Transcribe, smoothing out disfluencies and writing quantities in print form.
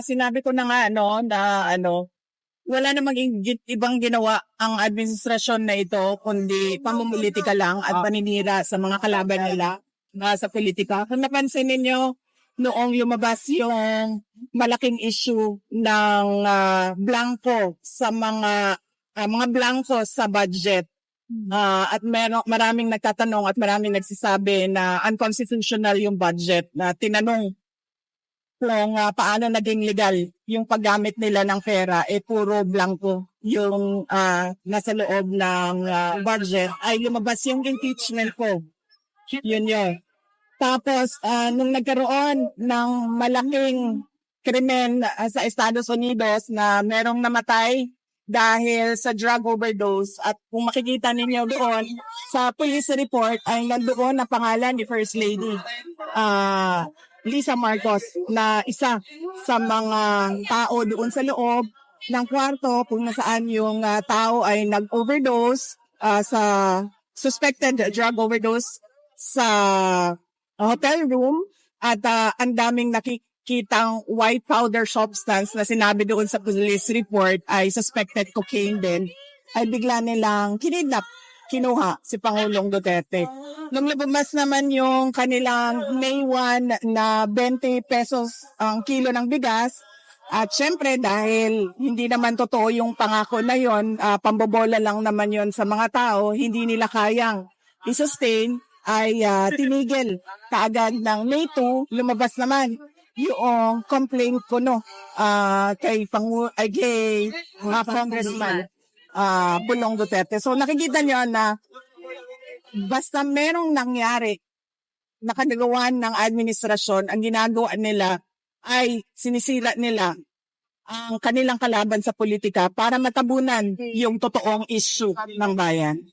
Sinabi ko na nga wala namang ibang ginawa ang administrasyon na ito kundi pamumulitika lang at paninira sa mga kalaban nila sa politika. Kung napansin ninyo, noong lumabas yung malaking issue ng blanco sa mga blanco sa budget, at maraming nagtatanong at maraming nagsasabi na unconstitutional yung budget, na tinanong kung paano naging legal yung paggamit nila ng pera, puro blanco yung nasa loob ng budget, ay lumabas yung impeachment ko. Yun yun. Tapos, nung nagkaroon ng malaking krimen sa Estados Unidos na merong namatay dahil sa drug overdose, at kung makikita ninyo doon sa police report ay nandoon na pangalan ni First Lady Lisa Marcos, na isa sa mga tao doon sa loob ng kwarto kung nasaan yung tao ay nag-overdose sa suspected drug overdose sa hotel room, at ang daming nakikitang white powder substance na sinabi doon sa police report ay suspected cocaine din, ay bigla nilang kinuha si Pangulong Duterte. Nung lumabas naman yung kanilang May 1 na 20 pesos ang kilo ng bigas, at syempre dahil hindi naman totoo yung pangako na yon, pambobola lang naman yon sa mga tao, hindi nila kayang i-sustain, ay tinigil kaagad ng May 2, lumabas naman yung complaint ko kay Congressman Pulong Duterte. So nakikita nyo na basta merong nangyari na kanagawan ng administrasyon, ang ginagawa nila ay sinisira nila ang kanilang kalaban sa politika para matabunan yung totoong issue ng bayan.